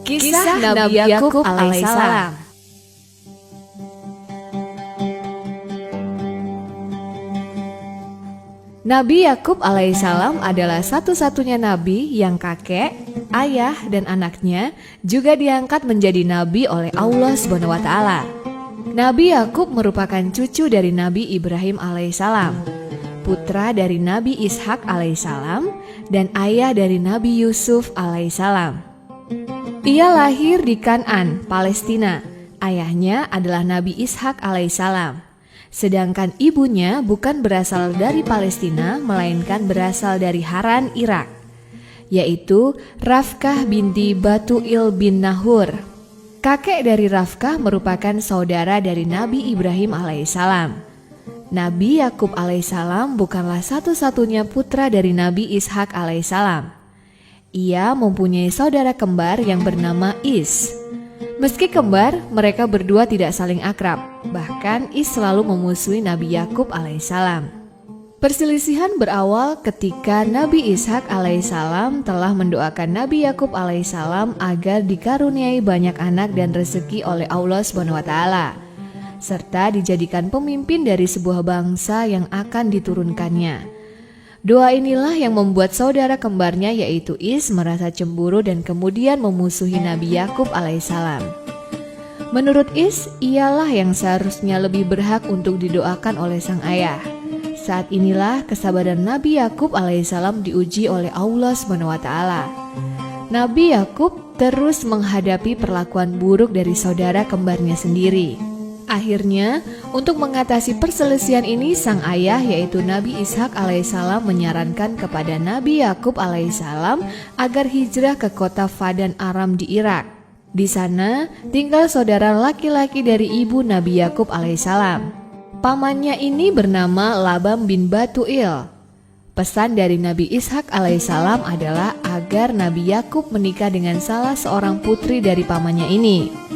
Kisah Nabi Yakub alaihissalam. Nabi Yakub alaihissalam adalah satu-satunya nabi yang kakek, ayah, dan anaknya juga diangkat menjadi nabi oleh Allah SWT. Nabi Yakub merupakan cucu dari Nabi Ibrahim alaihissalam, putra dari Nabi Ishak alaihissalam, dan ayah dari Nabi Yusuf alaihissalam. Ia lahir di Kan'an, Palestina. Ayahnya adalah Nabi Ishak alaihissalam. Sedangkan ibunya bukan berasal dari Palestina, melainkan berasal dari Haran, Irak, yaitu Rafkah binti Batuil bin Nahur. Kakek dari Rafkah merupakan saudara dari Nabi Ibrahim alaihissalam. Nabi Yakub alaihissalam bukanlah satu-satunya putra dari Nabi Ishak alaihissalam. Ia mempunyai saudara kembar yang bernama Is. Meski kembar, mereka berdua tidak saling akrab. Bahkan Is selalu memusuhi Nabi Yakub alaihissalam. Perselisihan berawal ketika Nabi Ishak alaihissalam telah mendoakan Nabi Yakub alaihissalam agar dikaruniai banyak anak dan rezeki oleh Allah SWT, serta dijadikan pemimpin dari sebuah bangsa yang akan diturunkannya. Doa inilah yang membuat saudara kembarnya yaitu Is merasa cemburu dan kemudian memusuhi Nabi Yakub alaihissalam. Menurut Is, ialah yang seharusnya lebih berhak untuk didoakan oleh sang ayah. Saat inilah kesabaran Nabi Yakub alaihissalam diuji oleh Allah SWT. Nabi Yakub terus menghadapi perlakuan buruk dari saudara kembarnya sendiri. Akhirnya, untuk mengatasi perselisihan ini, sang ayah yaitu Nabi Ishak alaihissalam menyarankan kepada Nabi Yakub alaihissalam agar hijrah ke kota Fadan Aram di Irak. Di sana tinggal saudara laki-laki dari ibu Nabi Yakub alaihissalam. Pamannya ini bernama Laban bin Batuil. Pesan dari Nabi Ishak alaihissalam adalah agar Nabi Yakub menikah dengan salah seorang putri dari pamannya ini.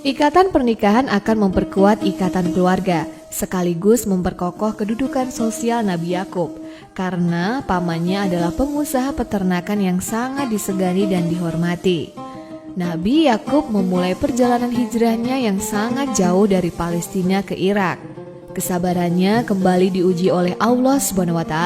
Ikatan pernikahan akan memperkuat ikatan keluarga, sekaligus memperkokoh kedudukan sosial Nabi Yakub, karena pamannya adalah pengusaha peternakan yang sangat disegani dan dihormati. Nabi Yakub memulai perjalanan hijrahnya yang sangat jauh dari Palestina ke Irak. Kesabarannya kembali diuji oleh Allah SWT.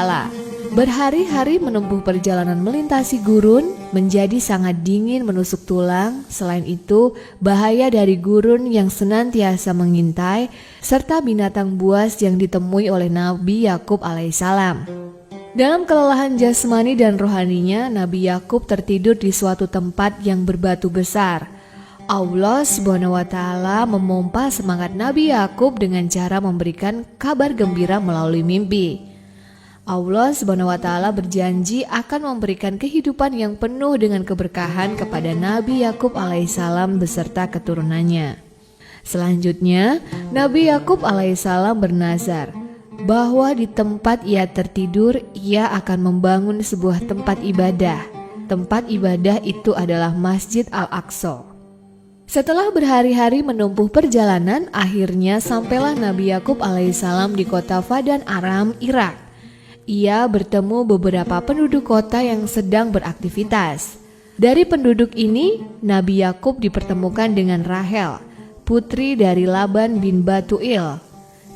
Berhari-hari menempuh perjalanan melintasi gurun menjadi sangat dingin menusuk tulang. Selain itu, bahaya dari gurun yang senantiasa mengintai serta binatang buas yang ditemui oleh Nabi Yakub alaihissalam. Dalam kelelahan jasmani dan rohaninya, Nabi Yakub tertidur di suatu tempat yang berbatu besar. Allah SWT memompa semangat Nabi Yakub dengan cara memberikan kabar gembira melalui mimpi. Allah SWT berjanji akan memberikan kehidupan yang penuh dengan keberkahan kepada Nabi Yakub alaihissalam beserta keturunannya. Selanjutnya, Nabi Yakub alaihissalam bernazar bahwa di tempat ia tertidur, ia akan membangun sebuah tempat ibadah. Tempat ibadah itu adalah Masjid Al-Aqsa. Setelah berhari-hari menempuh perjalanan, akhirnya sampailah Nabi Yakub alaihissalam di kota Fadan Aram, Irak. Ia bertemu beberapa penduduk kota yang sedang beraktivitas. Dari penduduk ini, Nabi Yakub dipertemukan dengan Rahel, putri dari Laban bin Batuil.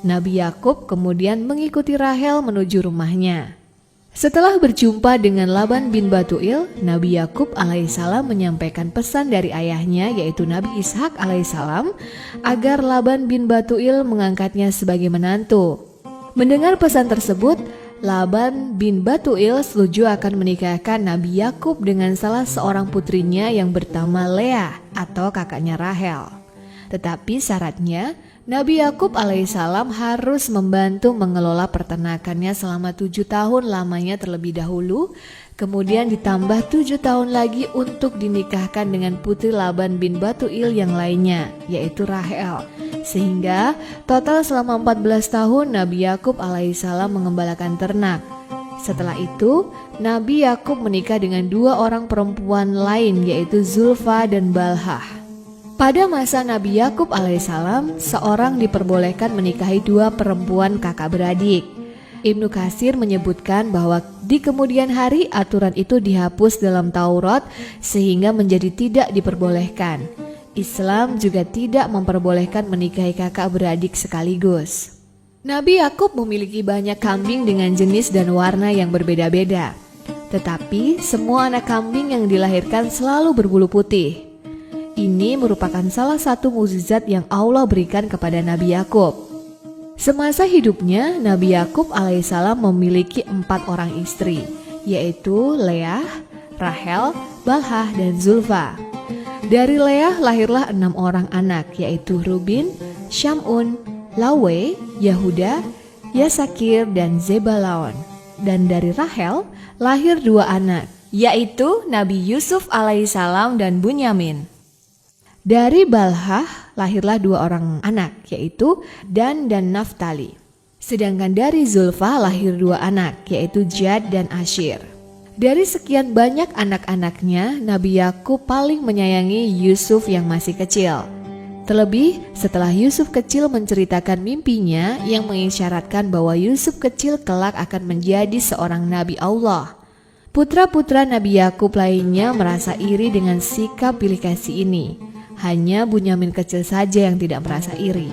Nabi Yakub kemudian mengikuti Rahel menuju rumahnya. Setelah berjumpa dengan Laban bin Batuil, Nabi Yakub alaihissalam menyampaikan pesan dari ayahnya yaitu Nabi Ishak alaihissalam agar Laban bin Batuil mengangkatnya sebagai menantu. Mendengar pesan tersebut, Laban bin Batuil setuju akan menikahkan Nabi Yakub dengan salah seorang putrinya yang bernama Leah atau kakaknya Rahel. Tetapi syaratnya, Nabi Yakub alaihissalam harus membantu mengelola peternakannya selama 7 tahun lamanya terlebih dahulu, kemudian ditambah 7 tahun lagi untuk dinikahkan dengan putri Laban bin Batuil yang lainnya, yaitu Rahel. Sehingga total selama 14 tahun Nabi Yakub alaihissalam mengembalakan ternak. Setelah itu, Nabi Yakub menikah dengan 2 orang perempuan lain yaitu Zulfa dan Balhah. Pada masa Nabi Yakub alaihissalam, seorang diperbolehkan menikahi 2 perempuan kakak beradik. Ibnu Katsir menyebutkan bahwa di kemudian hari aturan itu dihapus dalam Taurat sehingga menjadi tidak diperbolehkan. Islam juga tidak memperbolehkan menikahi kakak beradik sekaligus. Nabi Yakub memiliki banyak kambing dengan jenis dan warna yang berbeda-beda. Tetapi semua anak kambing yang dilahirkan selalu berbulu putih. Ini merupakan salah satu mukjizat yang Allah berikan kepada Nabi Yakub. Semasa hidupnya, Nabi Yakub alaihissalam memiliki 4 orang istri, yaitu Leah, Rahel, Balhah, dan Zulfa. Dari Leah lahirlah 6 orang anak, yaitu Rubin, Syamun, Lawe, Yahuda, Yasakir, dan Zebalaon. Dan dari Rahel lahir 2 anak, yaitu Nabi Yusuf alaihissalam dan Bunyamin. Dari Balhah lahirlah 2 orang anak, yaitu Dan dan Naftali. Sedangkan dari Zulfa lahir 2 anak, yaitu Jad dan Asyir. Dari sekian banyak anak-anaknya, Nabi Yakub paling menyayangi Yusuf yang masih kecil. Terlebih setelah Yusuf kecil menceritakan mimpinya yang mengisyaratkan bahwa Yusuf kecil kelak akan menjadi seorang Nabi Allah. Putra-putra Nabi Yakub lainnya merasa iri dengan sikap bilik kasih ini. Hanya Bunyamin kecil saja yang tidak merasa iri.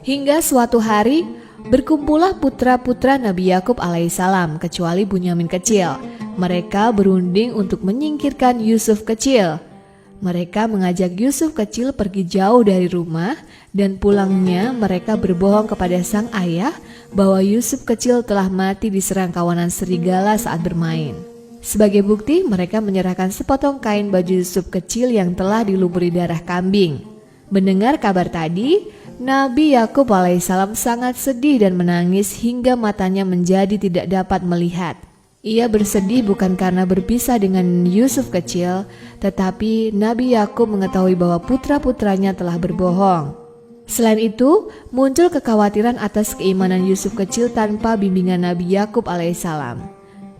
Hingga suatu hari, berkumpullah putra-putra Nabi Yakub alaihissalam kecuali Bunyamin kecil. Mereka berunding untuk menyingkirkan Yusuf kecil. Mereka mengajak Yusuf kecil pergi jauh dari rumah dan pulangnya mereka berbohong kepada sang ayah bahwa Yusuf kecil telah mati diserang kawanan serigala saat bermain. Sebagai bukti, mereka menyerahkan sepotong kain baju Yusuf kecil yang telah dilumuri darah kambing. Mendengar kabar tadi, Nabi Yakub alaihissalam sangat sedih dan menangis hingga matanya menjadi tidak dapat melihat. Ia bersedih bukan karena berpisah dengan Yusuf kecil, tetapi Nabi Yakub mengetahui bahwa putra-putranya telah berbohong. Selain itu, muncul kekhawatiran atas keimanan Yusuf kecil tanpa bimbingan Nabi Yakub alaihissalam.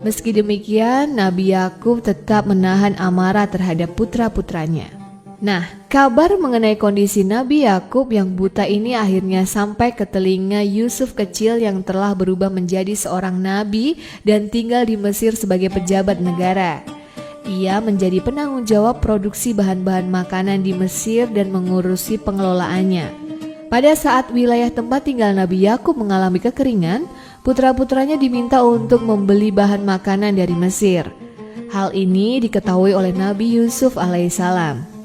Meski demikian, Nabi Yakub tetap menahan amarah terhadap putra-putranya. Nah, kabar mengenai kondisi Nabi Yakub yang buta ini akhirnya sampai ke telinga Yusuf kecil yang telah berubah menjadi seorang nabi dan tinggal di Mesir sebagai pejabat negara. Ia menjadi penanggung jawab produksi bahan-bahan makanan di Mesir dan mengurusi pengelolaannya. Pada saat wilayah tempat tinggal Nabi Yakub mengalami kekeringan, putra-putranya diminta untuk membeli bahan makanan dari Mesir. Hal ini diketahui oleh Nabi Yusuf alaihissalam.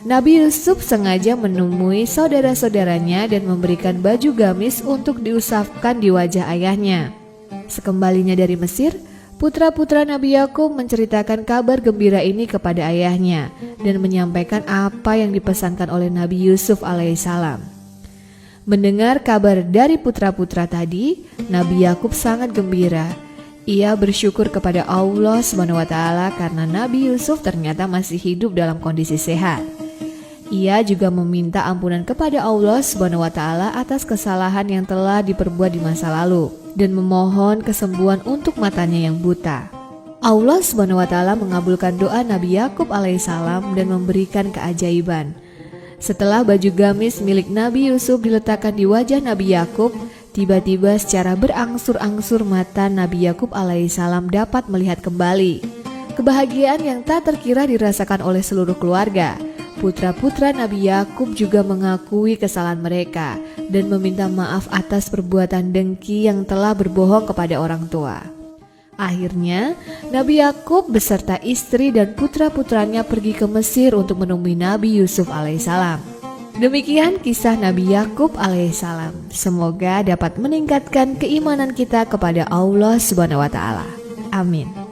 Nabi Yusuf sengaja menemui saudara-saudaranya dan memberikan baju gamis untuk diusapkan di wajah ayahnya. Sekembalinya dari Mesir, putra-putra Nabi Yakub menceritakan kabar gembira ini kepada ayahnya dan menyampaikan apa yang dipesankan oleh Nabi Yusuf alaihissalam. Mendengar kabar dari putra-putra tadi, Nabi Yakub sangat gembira. Ia bersyukur kepada Allah SWT karena Nabi Yusuf ternyata masih hidup dalam kondisi sehat. Ia juga meminta ampunan kepada Allah SWT atas kesalahan yang telah diperbuat di masa lalu dan memohon kesembuhan untuk matanya yang buta. Allah SWT mengabulkan doa Nabi Yakub alaihissalam dan memberikan keajaiban. Setelah baju gamis milik Nabi Yusuf diletakkan di wajah Nabi Yakub, tiba-tiba secara berangsur-angsur mata Nabi Yakub alaihissalam dapat melihat kembali. Kebahagiaan yang tak terkira dirasakan oleh seluruh keluarga. Putra-putra Nabi Yakub juga mengakui kesalahan mereka dan meminta maaf atas perbuatan dengki yang telah berbohong kepada orang tua. Akhirnya, Nabi Yakub beserta istri dan putra-putranya pergi ke Mesir untuk menemui Nabi Yusuf alaihissalam. Demikian kisah Nabi Yakub alaihissalam. Semoga dapat meningkatkan keimanan kita kepada Allah SWT. Amin.